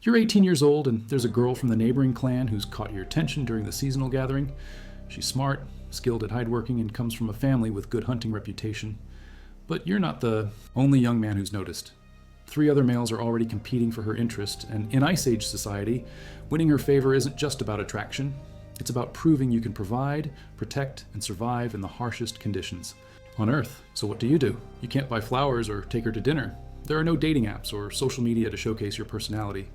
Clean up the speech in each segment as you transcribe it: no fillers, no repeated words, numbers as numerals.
You're 18 years old, and there's a girl from the neighboring clan who's caught your attention during the seasonal gathering. She's smart, skilled at hideworking, and comes from a family with good hunting reputation. But you're not the only young man who's noticed. 3 other males are already competing for her interest, and in Ice Age society, winning her favor isn't just about attraction. It's about proving you can provide, protect, and survive in the harshest conditions. On Earth, so what do? You can't buy flowers or take her to dinner. There are no dating apps or social media to showcase your personality.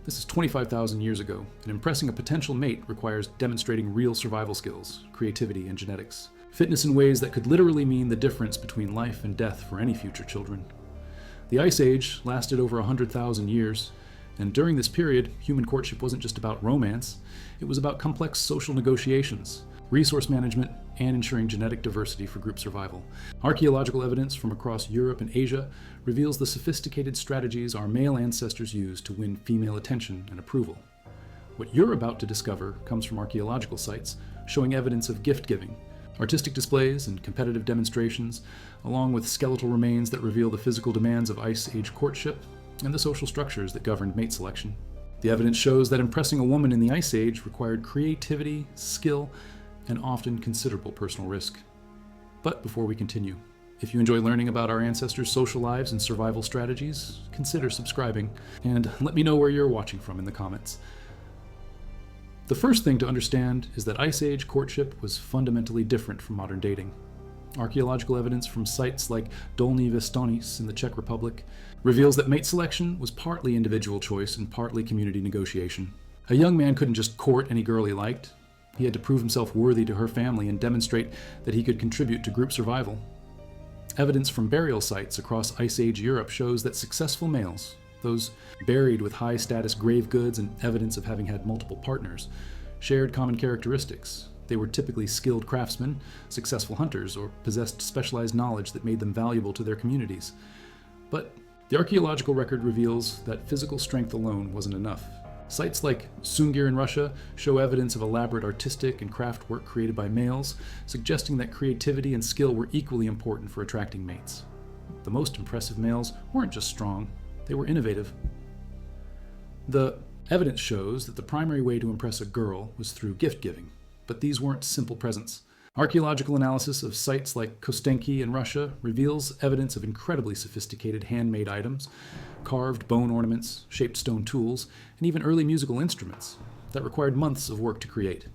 This is 25,000 years ago, and impressing a potential mate requires demonstrating real survival skills, creativity, and genetics. Fitness in ways that could literally mean the difference between life and death for any future children. The Ice Age lasted over 100,000 years, and during this period, human courtship wasn't just about romance, it was about complex social negotiations, resource management, and ensuring genetic diversity for group survival. Archaeological evidence from across Europe and Asia reveals the sophisticated strategies our male ancestors used to win female attention and approval. What you're about to discover comes from archaeological sites showing evidence of gift-giving, artistic displays and competitive demonstrations, along with skeletal remains that reveal the physical demands of Ice Age courtship and the social structures that governed mate selection. The evidence shows that impressing a woman in the Ice Age required creativity, skill, and often considerable personal risk. But before we continue, if you enjoy learning about our ancestors' social lives and survival strategies, consider subscribing, and let me know where you're watching from in the comments. The first thing to understand is that Ice Age courtship was fundamentally different from modern dating. Archaeological evidence from sites like Dolní Věstonice in the Czech Republic reveals that mate selection was partly individual choice and partly community negotiation. A young man couldn't just court any girl he liked. He had to prove himself worthy to her family and demonstrate that he could contribute to group survival. Evidence from burial sites across Ice Age Europe shows that successful males, those buried with high-status grave goods and evidence of having had multiple partners, shared common characteristics. They were typically skilled craftsmen, successful hunters, or possessed specialized knowledge that made them valuable to their communities. But the archaeological record reveals that physical strength alone wasn't enough. Sites like Sungir in Russia show evidence of elaborate artistic and craft work created by males, suggesting that creativity and skill were equally important for attracting mates. The most impressive males weren't just strong, they were innovative. The evidence shows that the primary way to impress a girl was through gift-giving, but these weren't simple presents. Archaeological analysis of sites like Kostenki in Russia reveals evidence of incredibly sophisticated handmade items, carved bone ornaments, shaped stone tools, and even early musical instruments that required months of work to create.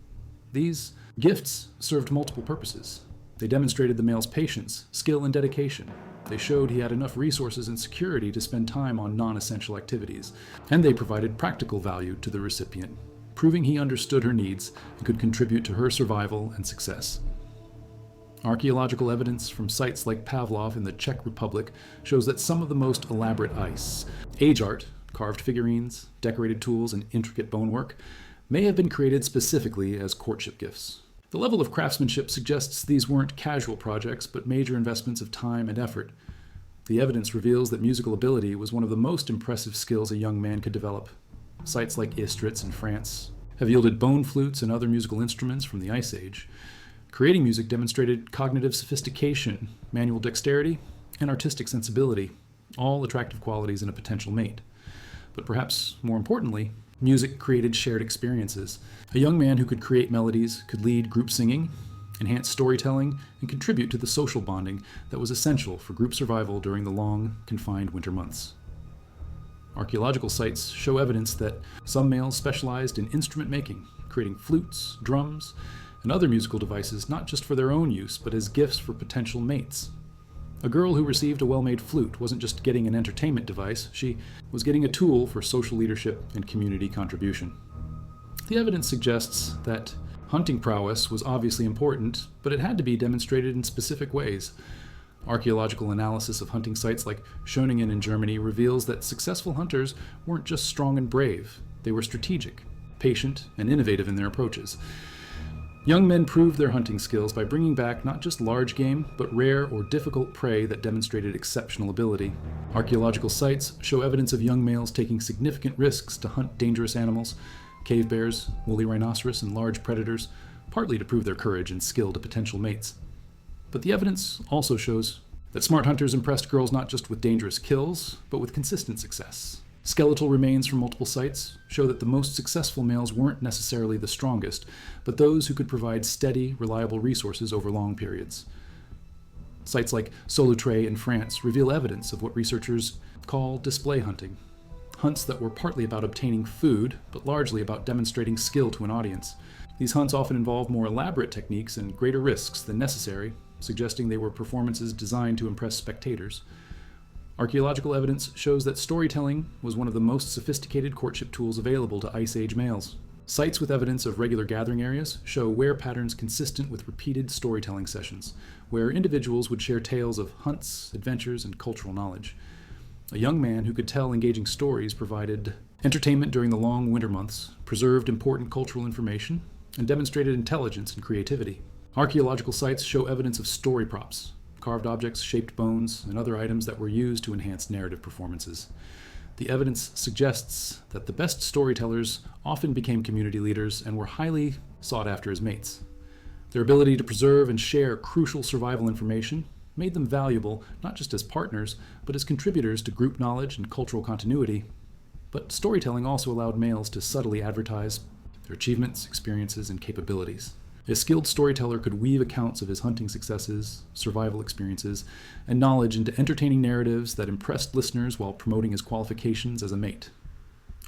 These gifts served multiple purposes. They demonstrated the male's patience, skill, and dedication. They showed he had enough resources and security to spend time on non-essential activities, and they provided practical value to the recipient, proving he understood her needs and could contribute to her survival and success. Archaeological evidence from sites like Pavlov in the Czech Republic shows that some of the most elaborate Ice Age art, carved figurines, decorated tools, and intricate bonework, may have been created specifically as courtship gifts. The level of craftsmanship suggests these weren't casual projects, but major investments of time and effort. The evidence reveals that musical ability was one of the most impressive skills a young man could develop. Sites like Istritz in France have yielded bone flutes and other musical instruments from the Ice Age. Creating music demonstrated cognitive sophistication, manual dexterity, and artistic sensibility, all attractive qualities in a potential mate. But perhaps more importantly, music created shared experiences. A young man who could create melodies could lead group singing, enhance storytelling, and contribute to the social bonding that was essential for group survival during the long, confined winter months. Archaeological sites show evidence that some males specialized in instrument making, creating flutes, drums, and other musical devices not just for their own use, but as gifts for potential mates. A girl who received a well-made flute wasn't just getting an entertainment device, she was getting a tool for social leadership and community contribution. The evidence suggests that hunting prowess was obviously important, but it had to be demonstrated in specific ways. Archaeological analysis of hunting sites like Schöningen in Germany reveals that successful hunters weren't just strong and brave, they were strategic, patient, and innovative in their approaches. Young men proved their hunting skills by bringing back not just large game, but rare or difficult prey that demonstrated exceptional ability. Archaeological sites show evidence of young males taking significant risks to hunt dangerous animals, cave bears, woolly rhinoceros, and large predators, partly to prove their courage and skill to potential mates. But the evidence also shows that smart hunters impressed girls not just with dangerous kills, but with consistent success. Skeletal remains from multiple sites show that the most successful males weren't necessarily the strongest, but those who could provide steady, reliable resources over long periods. Sites like Solutré in France reveal evidence of what researchers call display hunting. Hunts that were partly about obtaining food, but largely about demonstrating skill to an audience. These hunts often involve more elaborate techniques and greater risks than necessary, suggesting they were performances designed to impress spectators. Archaeological evidence shows that storytelling was one of the most sophisticated courtship tools available to Ice Age males. Sites with evidence of regular gathering areas show wear patterns consistent with repeated storytelling sessions, where individuals would share tales of hunts, adventures, and cultural knowledge. A young man who could tell engaging stories provided entertainment during the long winter months, preserved important cultural information, and demonstrated intelligence and creativity. Archaeological sites show evidence of story props, carved objects, shaped bones, and other items that were used to enhance narrative performances. The evidence suggests that the best storytellers often became community leaders and were highly sought after as mates. Their ability to preserve and share crucial survival information made them valuable not just as partners, but as contributors to group knowledge and cultural continuity. But storytelling also allowed males to subtly advertise their achievements, experiences, and capabilities. A skilled storyteller could weave accounts of his hunting successes, survival experiences, and knowledge into entertaining narratives that impressed listeners while promoting his qualifications as a mate.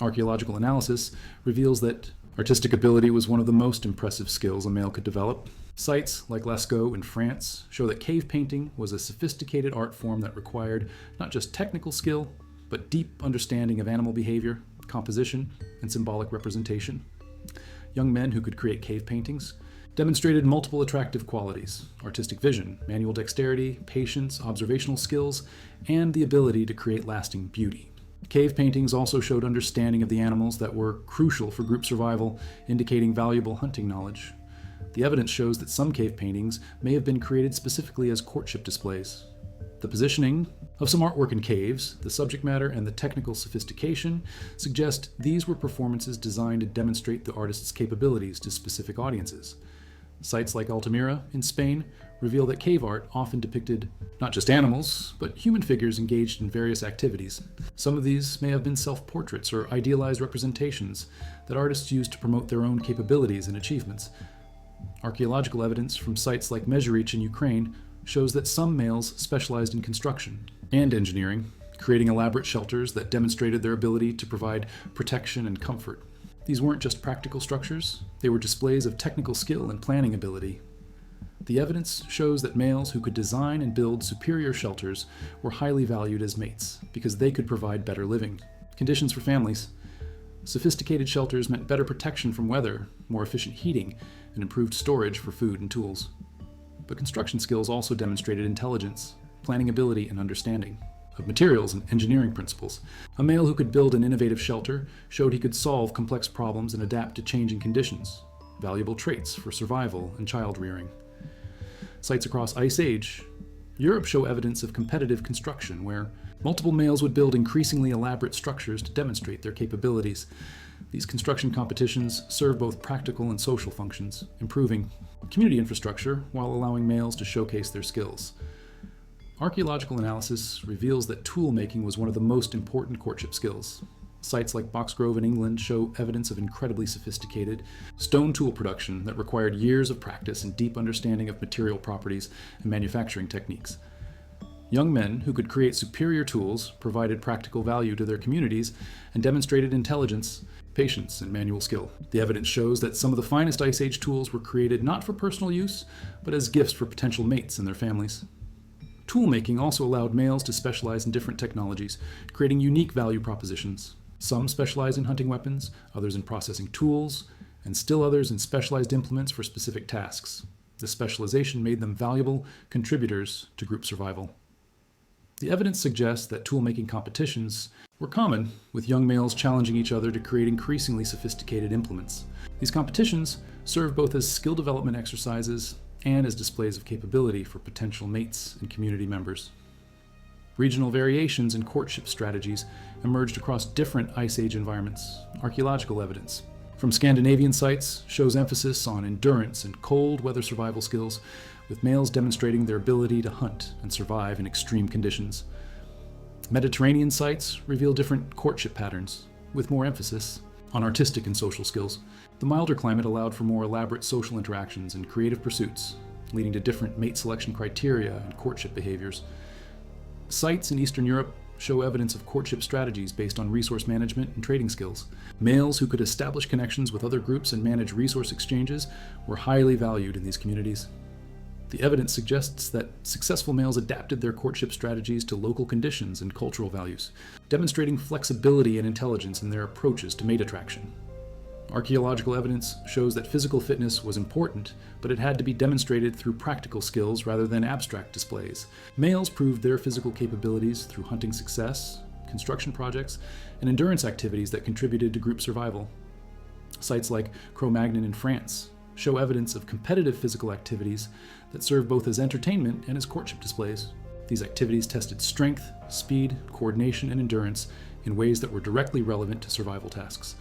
Archaeological analysis reveals that artistic ability was one of the most impressive skills a male could develop. Sites like Lascaux in France show that cave painting was a sophisticated art form that required not just technical skill, but deep understanding of animal behavior, composition, and symbolic representation. Young men who could create cave paintings demonstrated multiple attractive qualities: artistic vision, manual dexterity, patience, observational skills, and the ability to create lasting beauty. Cave paintings also showed understanding of the animals that were crucial for group survival, indicating valuable hunting knowledge. The evidence shows that some cave paintings may have been created specifically as courtship displays. The positioning of some artwork in caves, the subject matter, and the technical sophistication suggest these were performances designed to demonstrate the artist's capabilities to specific audiences. Sites like Altamira in Spain reveal that cave art often depicted not just animals, but human figures engaged in various activities. Some of these may have been self-portraits or idealized representations that artists used to promote their own capabilities and achievements. Archaeological evidence from sites like Mezheritch in Ukraine shows that some males specialized in construction and engineering, creating elaborate shelters that demonstrated their ability to provide protection and comfort. These weren't just practical structures, they were displays of technical skill and planning ability. The evidence shows that males who could design and build superior shelters were highly valued as mates because they could provide better living conditions for families. Sophisticated shelters meant better protection from weather, more efficient heating, and improved storage for food and tools. But construction skills also demonstrated intelligence, planning ability, and understanding of materials and engineering principles. A male who could build an innovative shelter showed he could solve complex problems and adapt to changing conditions, valuable traits for survival and child rearing. Sites across Ice Age, Europe show evidence of competitive construction where multiple males would build increasingly elaborate structures to demonstrate their capabilities. These construction competitions serve both practical and social functions, improving community infrastructure while allowing males to showcase their skills. Archaeological analysis reveals that tool making was one of the most important courtship skills. Sites like Boxgrove in England show evidence of incredibly sophisticated stone tool production that required years of practice and deep understanding of material properties and manufacturing techniques. Young men who could create superior tools provided practical value to their communities and demonstrated intelligence, patience, and manual skill. The evidence shows that some of the finest Ice Age tools were created not for personal use, but as gifts for potential mates and their families. Toolmaking also allowed males to specialize in different technologies, creating unique value propositions. Some specialized in hunting weapons, others in processing tools, and still others in specialized implements for specific tasks. This specialization made them valuable contributors to group survival. The evidence suggests that toolmaking competitions were common, with young males challenging each other to create increasingly sophisticated implements. These competitions serve both as skill development exercises and as displays of capability for potential mates and community members. Regional variations in courtship strategies emerged across different Ice Age environments. Archaeological evidence from Scandinavian sites shows emphasis on endurance and cold weather survival skills, with males demonstrating their ability to hunt and survive in extreme conditions. Mediterranean sites reveal different courtship patterns, with more emphasis on artistic and social skills. The milder climate allowed for more elaborate social interactions and creative pursuits, leading to different mate selection criteria and courtship behaviors. Sites in Eastern Europe show evidence of courtship strategies based on resource management and trading skills. Males who could establish connections with other groups and manage resource exchanges were highly valued in these communities. The evidence suggests that successful males adapted their courtship strategies to local conditions and cultural values, demonstrating flexibility and intelligence in their approaches to mate attraction. Archaeological evidence shows that physical fitness was important, but it had to be demonstrated through practical skills rather than abstract displays. Males proved their physical capabilities through hunting success, construction projects, and endurance activities that contributed to group survival. Sites like Cro-Magnon in France show evidence of competitive physical activities that serve both as entertainment and as courtship displays. These activities tested strength, speed, coordination, and endurance in ways that were directly relevant to survival tasks.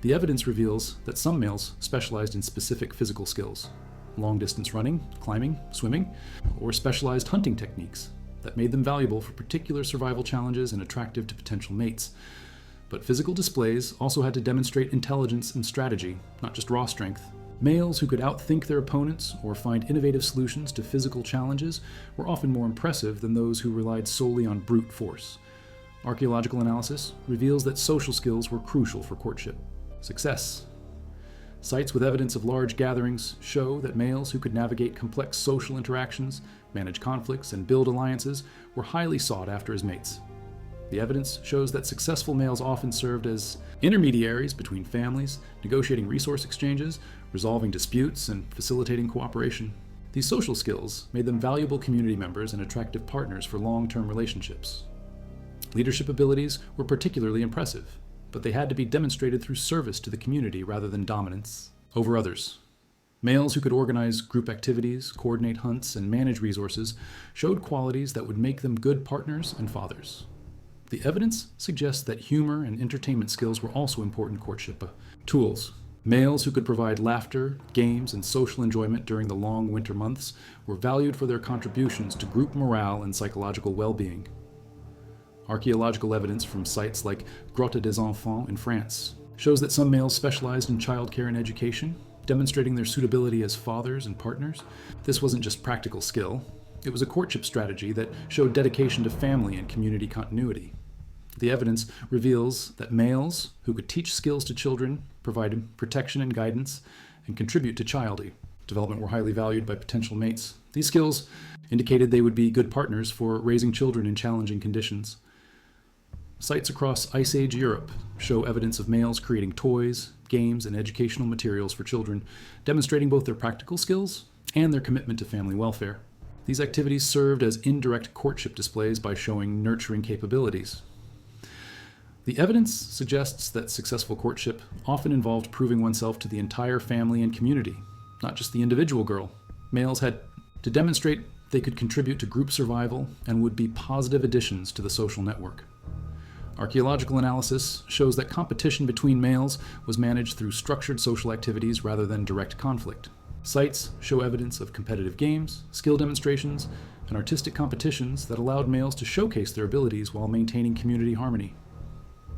The evidence reveals that some males specialized in specific physical skills, long-distance running, climbing, swimming, or specialized hunting techniques that made them valuable for particular survival challenges and attractive to potential mates. But physical displays also had to demonstrate intelligence and strategy, not just raw strength. Males who could outthink their opponents or find innovative solutions to physical challenges were often more impressive than those who relied solely on brute force. Archaeological analysis reveals that social skills were crucial for courtship. Success. Sites with evidence of large gatherings show that males who could navigate complex social interactions, manage conflicts, and build alliances were highly sought after as mates. The evidence shows that successful males often served as intermediaries between families, negotiating resource exchanges, resolving disputes, and facilitating cooperation. These social skills made them valuable community members and attractive partners for long-term relationships. Leadership abilities were particularly impressive, but they had to be demonstrated through service to the community rather than dominance over others. Males who could organize group activities, coordinate hunts, and manage resources showed qualities that would make them good partners and fathers. The evidence suggests that humor and entertainment skills were also important courtship tools. Males who could provide laughter, games, and social enjoyment during the long winter months were valued for their contributions to group morale and psychological well-being. Archaeological evidence from sites like Grotte des Enfants in France shows that some males specialized in childcare and education, demonstrating their suitability as fathers and partners. This wasn't just practical skill. It was a courtship strategy that showed dedication to family and community continuity. The evidence reveals that males who could teach skills to children, provide protection and guidance, and contribute to child development were highly valued by potential mates. These skills indicated they would be good partners for raising children in challenging conditions. Sites across Ice Age Europe show evidence of males creating toys, games, and educational materials for children, demonstrating both their practical skills and their commitment to family welfare. These activities served as indirect courtship displays by showing nurturing capabilities. The evidence suggests that successful courtship often involved proving oneself to the entire family and community, not just the individual girl. Males had to demonstrate they could contribute to group survival and would be positive additions to the social network. Archaeological analysis shows that competition between males was managed through structured social activities rather than direct conflict. Sites show evidence of competitive games, skill demonstrations, and artistic competitions that allowed males to showcase their abilities while maintaining community harmony.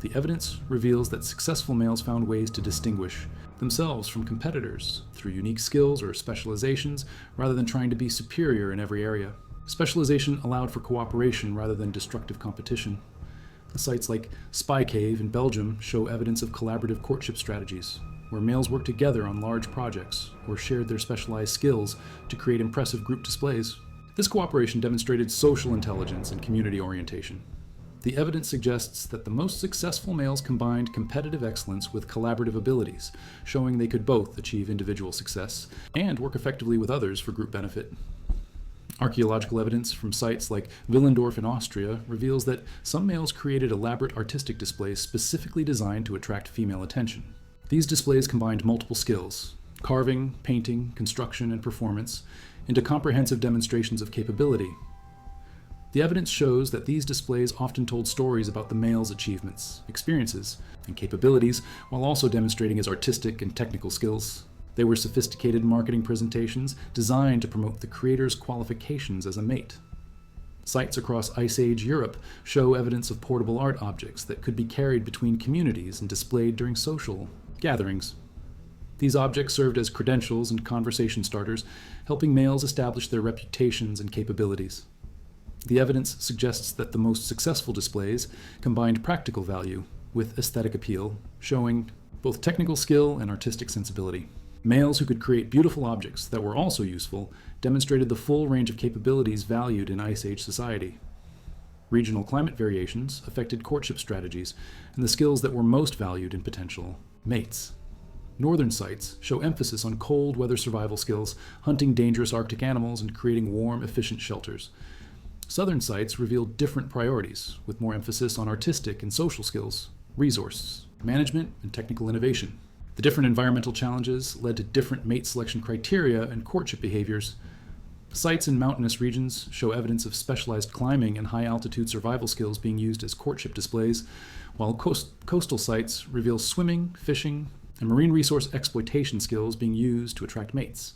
The evidence reveals that successful males found ways to distinguish themselves from competitors through unique skills or specializations rather than trying to be superior in every area. Specialization allowed for cooperation rather than destructive competition. Sites like Spy Cave in Belgium show evidence of collaborative courtship strategies, where males worked together on large projects or shared their specialized skills to create impressive group displays. This cooperation demonstrated social intelligence and community orientation. The evidence suggests that the most successful males combined competitive excellence with collaborative abilities, showing they could both achieve individual success and work effectively with others for group benefit. Archaeological evidence from sites like Willendorf in Austria reveals that some males created elaborate artistic displays specifically designed to attract female attention. These displays combined multiple skills, carving, painting, construction, and performance, into comprehensive demonstrations of capability. The evidence shows that these displays often told stories about the male's achievements, experiences, and capabilities, while also demonstrating his artistic and technical skills. They were sophisticated marketing presentations designed to promote the creator's qualifications as a mate. Sites across Ice Age Europe show evidence of portable art objects that could be carried between communities and displayed during social gatherings. These objects served as credentials and conversation starters, helping males establish their reputations and capabilities. The evidence suggests that the most successful displays combined practical value with aesthetic appeal, showing both technical skill and artistic sensibility. Males who could create beautiful objects that were also useful demonstrated the full range of capabilities valued in Ice Age society. Regional climate variations affected courtship strategies and the skills that were most valued in potential mates. Northern sites show emphasis on cold weather survival skills, hunting dangerous Arctic animals, and creating warm, efficient shelters. Southern sites reveal different priorities, with more emphasis on artistic and social skills, resource management, and technical innovation. The different environmental challenges led to different mate selection criteria and courtship behaviors. Sites in mountainous regions show evidence of specialized climbing and high-altitude survival skills being used as courtship displays, while coastal sites reveal swimming, fishing, and marine resource exploitation skills being used to attract mates.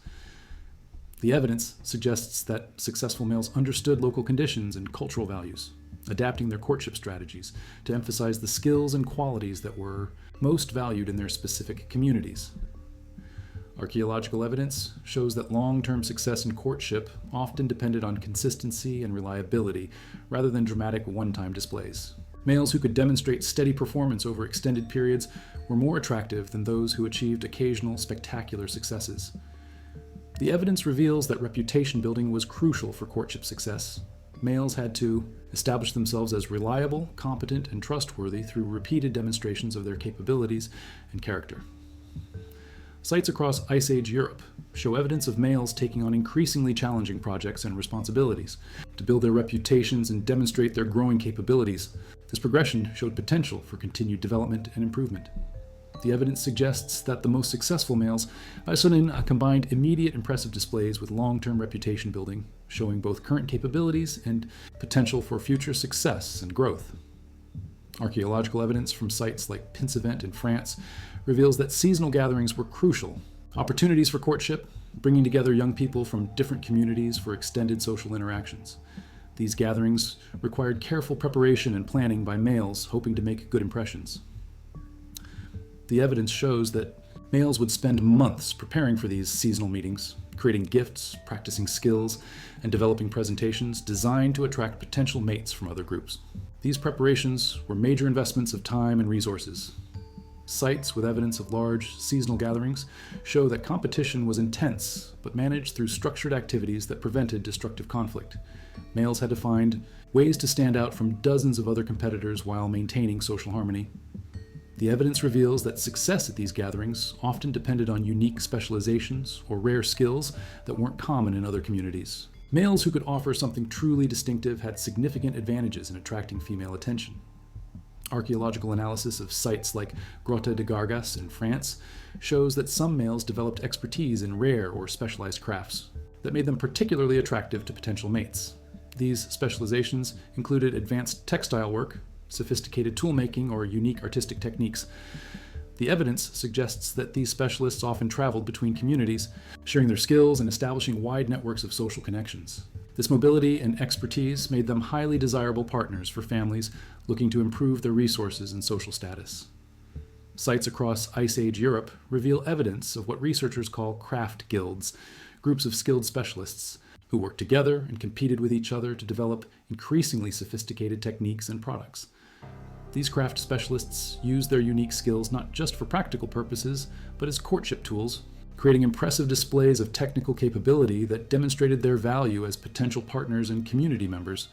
The evidence suggests that successful males understood local conditions and cultural values, adapting their courtship strategies to emphasize the skills and qualities that were most valued in their specific communities. Archaeological evidence shows that long-term success in courtship often depended on consistency and reliability rather than dramatic one-time displays. Males who could demonstrate steady performance over extended periods were more attractive than those who achieved occasional spectacular successes. The evidence reveals that reputation building was crucial for courtship success. Males had to establish themselves as reliable, competent, and trustworthy through repeated demonstrations of their capabilities and character. Sites across Ice Age Europe show evidence of males taking on increasingly challenging projects and responsibilities to build their reputations and demonstrate their growing capabilities. This progression showed potential for continued development and improvement. The evidence suggests that the most successful males ushered in combined immediate impressive displays with long-term reputation building, showing both current capabilities and potential for future success and growth. Archaeological evidence from sites like Caveman in France reveals that seasonal gatherings were crucial. Opportunities for courtship, bringing together young people from different communities for extended social interactions. These gatherings required careful preparation and planning by males hoping to make good impressions. The evidence shows that males would spend months preparing for these seasonal meetings, creating gifts, practicing skills, and developing presentations designed to attract potential mates from other groups. These preparations were major investments of time and resources. Sites with evidence of large seasonal gatherings show that competition was intense, but managed through structured activities that prevented destructive conflict. Males had to find ways to stand out from dozens of other competitors while maintaining social harmony. The evidence reveals that success at these gatherings often depended on unique specializations or rare skills that weren't common in other communities. Males who could offer something truly distinctive had significant advantages in attracting female attention. Archaeological analysis of sites like Grotte de Gargas in France shows that some males developed expertise in rare or specialized crafts that made them particularly attractive to potential mates. These specializations included advanced textile work, sophisticated toolmaking, or unique artistic techniques. The evidence suggests that these specialists often traveled between communities, sharing their skills and establishing wide networks of social connections. This mobility and expertise made them highly desirable partners for families looking to improve their resources and social status. Sites across Ice Age Europe reveal evidence of what researchers call craft guilds, groups of skilled specialists who worked together and competed with each other to develop increasingly sophisticated techniques and products. These craft specialists used their unique skills not just for practical purposes, but as courtship tools, creating impressive displays of technical capability that demonstrated their value as potential partners and community members.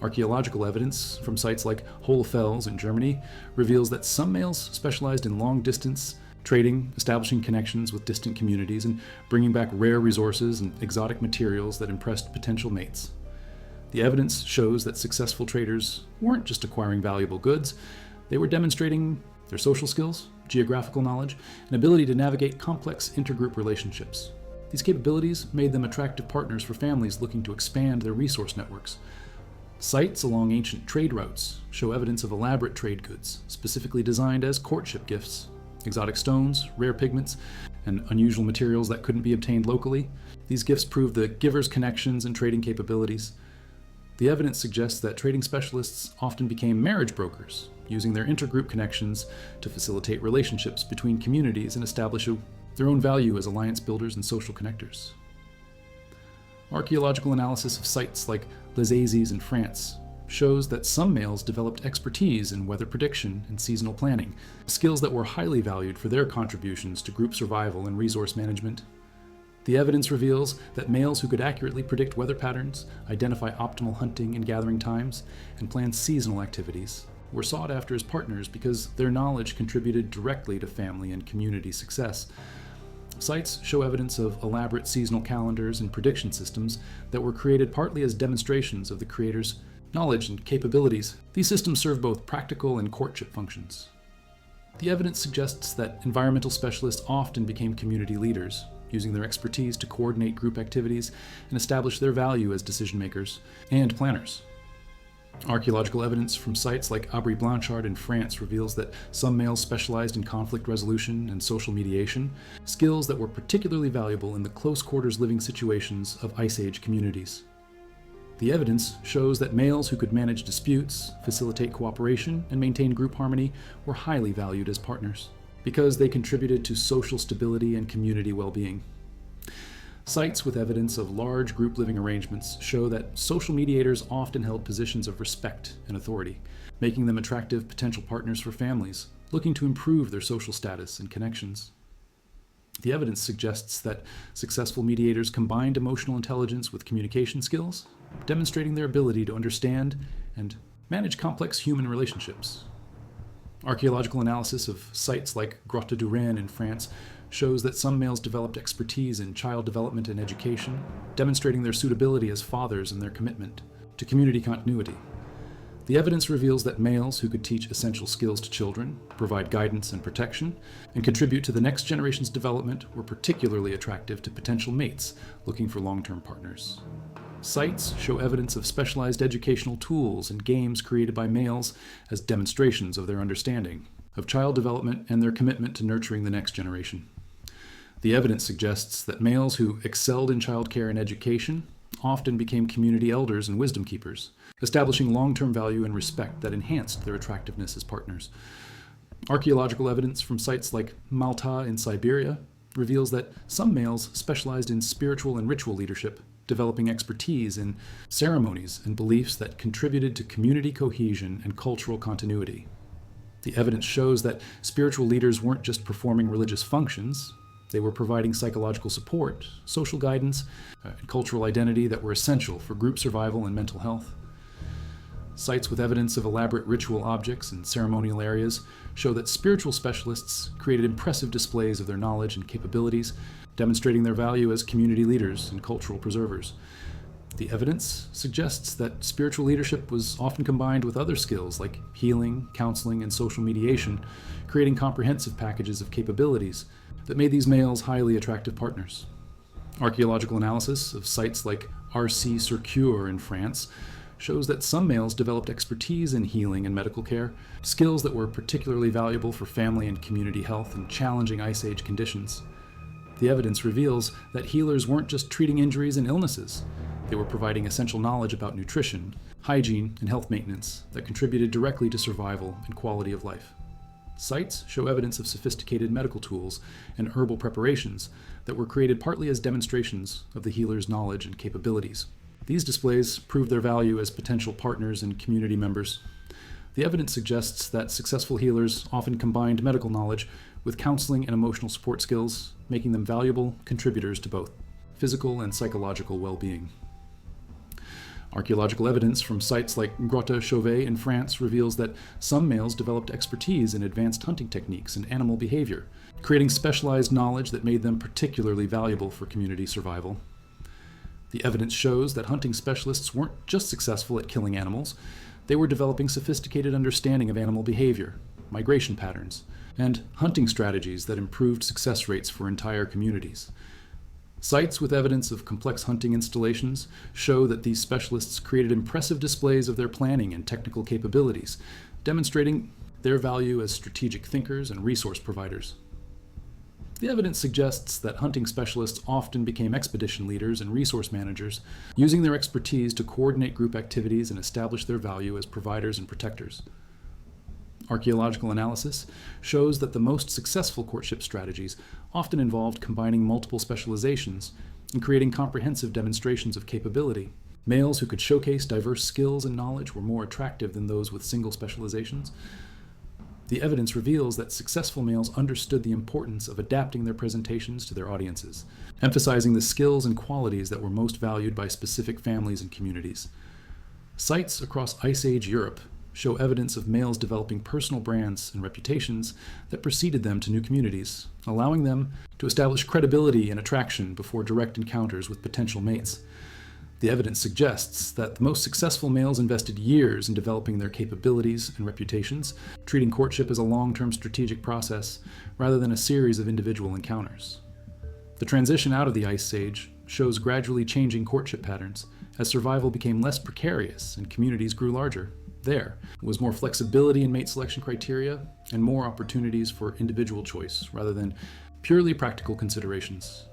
Archaeological evidence from sites like Hohlfels in Germany reveals that some males specialized in long-distance trading, establishing connections with distant communities, and bringing back rare resources and exotic materials that impressed potential mates. The evidence shows that successful traders weren't just acquiring valuable goods, they were demonstrating their social skills, geographical knowledge, and ability to navigate complex intergroup relationships. These capabilities made them attractive partners for families looking to expand their resource networks. Sites along ancient trade routes show evidence of elaborate trade goods, specifically designed as courtship gifts. Exotic stones, rare pigments, and unusual materials that couldn't be obtained locally. These gifts prove the giver's connections and trading capabilities. The evidence suggests that trading specialists often became marriage brokers, using their intergroup connections to facilitate relationships between communities and establish their own value as alliance builders and social connectors. Archaeological analysis of sites like Les Assises in France shows that some males developed expertise in weather prediction and seasonal planning, skills that were highly valued for their contributions to group survival and resource management. The evidence reveals that males who could accurately predict weather patterns, identify optimal hunting and gathering times, and plan seasonal activities were sought after as partners because their knowledge contributed directly to family and community success. Sites show evidence of elaborate seasonal calendars and prediction systems that were created partly as demonstrations of the creator's knowledge and capabilities. These systems serve both practical and courtship functions. The evidence suggests that environmental specialists often became community leaders, using their expertise to coordinate group activities and establish their value as decision makers and planners. Archaeological evidence from sites like Abri Blanchard in France reveals that some males specialized in conflict resolution and social mediation, skills that were particularly valuable in the close quarters living situations of Ice Age communities. The evidence shows that males who could manage disputes, facilitate cooperation, and maintain group harmony were highly valued as partners, because they contributed to social stability and community well-being. Sites with evidence of large group living arrangements show that social mediators often held positions of respect and authority, making them attractive potential partners for families looking to improve their social status and connections. The evidence suggests that successful mediators combined emotional intelligence with communication skills, demonstrating their ability to understand and manage complex human relationships. Archaeological analysis of sites like Grotte du Rhin in France shows that some males developed expertise in child development and education, demonstrating their suitability as fathers and their commitment to community continuity. The evidence reveals that males who could teach essential skills to children, provide guidance and protection, and contribute to the next generation's development were particularly attractive to potential mates looking for long-term partners. Sites show evidence of specialized educational tools and games created by males as demonstrations of their understanding of child development and their commitment to nurturing the next generation. The evidence suggests that males who excelled in childcare and education often became community elders and wisdom keepers, establishing long-term value and respect that enhanced their attractiveness as partners. Archaeological evidence from sites like Malta in Siberia reveals that some males specialized in spiritual and ritual leadership, developing expertise in ceremonies and beliefs that contributed to community cohesion and cultural continuity. The evidence shows that spiritual leaders weren't just performing religious functions, they were providing psychological support, social guidance, and cultural identity that were essential for group survival and mental health. Sites with evidence of elaborate ritual objects and ceremonial areas show that spiritual specialists created impressive displays of their knowledge and capabilities, demonstrating their value as community leaders and cultural preservers. The evidence suggests that spiritual leadership was often combined with other skills like healing, counseling, and social mediation, creating comprehensive packages of capabilities that made these males highly attractive partners. Archaeological analysis of sites like Arcy-sur-Cure in France shows that some males developed expertise in healing and medical care, skills that were particularly valuable for family and community health in challenging Ice Age conditions. The evidence reveals that healers weren't just treating injuries and illnesses. They were providing essential knowledge about nutrition, hygiene, and health maintenance that contributed directly to survival and quality of life. Sites show evidence of sophisticated medical tools and herbal preparations that were created partly as demonstrations of the healer's knowledge and capabilities. These displays prove their value as potential partners and community members. The evidence suggests that successful healers often combined medical knowledge with counseling and emotional support skills, making them valuable contributors to both physical and psychological well-being. Archaeological evidence from sites like Grotte Chauvet in France reveals that some males developed expertise in advanced hunting techniques and animal behavior, creating specialized knowledge that made them particularly valuable for community survival. The evidence shows that hunting specialists weren't just successful at killing animals, they were developing sophisticated understanding of animal behavior, migration patterns, and hunting strategies that improved success rates for entire communities. Sites with evidence of complex hunting installations show that these specialists created impressive displays of their planning and technical capabilities, demonstrating their value as strategic thinkers and resource providers. The evidence suggests that hunting specialists often became expedition leaders and resource managers, using their expertise to coordinate group activities and establish their value as providers and protectors. Archaeological analysis shows that the most successful courtship strategies often involved combining multiple specializations and creating comprehensive demonstrations of capability. Males who could showcase diverse skills and knowledge were more attractive than those with single specializations. The evidence reveals that successful males understood the importance of adapting their presentations to their audiences, emphasizing the skills and qualities that were most valued by specific families and communities. Sites across Ice Age Europe show evidence of males developing personal brands and reputations that preceded them to new communities, allowing them to establish credibility and attraction before direct encounters with potential mates. The evidence suggests that the most successful males invested years in developing their capabilities and reputations, treating courtship as a long-term strategic process rather than a series of individual encounters. The transition out of the Ice Age shows gradually changing courtship patterns as survival became less precarious and communities grew larger. There was more flexibility in mate selection criteria and more opportunities for individual choice rather than purely practical considerations.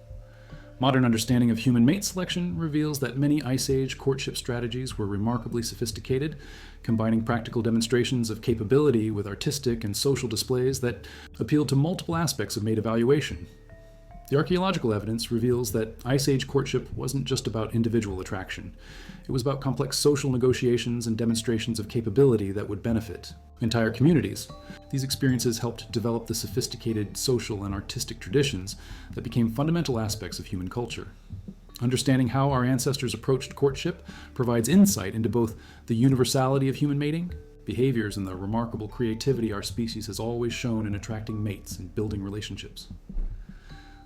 Modern understanding of human mate selection reveals that many Ice Age courtship strategies were remarkably sophisticated, combining practical demonstrations of capability with artistic and social displays that appealed to multiple aspects of mate evaluation. The archaeological evidence reveals that Ice Age courtship wasn't just about individual attraction. It was about complex social negotiations and demonstrations of capability that would benefit entire communities. These experiences helped develop the sophisticated social and artistic traditions that became fundamental aspects of human culture. Understanding how our ancestors approached courtship provides insight into both the universality of human mating, behaviors, and the remarkable creativity our species has always shown in attracting mates and building relationships.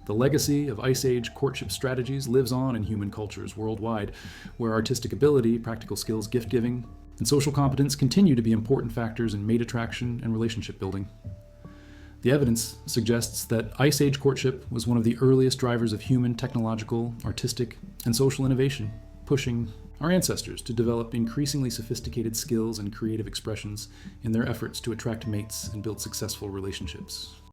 The legacy of Ice Age courtship strategies lives on in human cultures worldwide, where artistic ability, practical skills, gift-giving, and social competence continue to be important factors in mate attraction and relationship building. The evidence suggests that Ice Age courtship was one of the earliest drivers of human technological, artistic, and social innovation, pushing our ancestors to develop increasingly sophisticated skills and creative expressions in their efforts to attract mates and build successful relationships.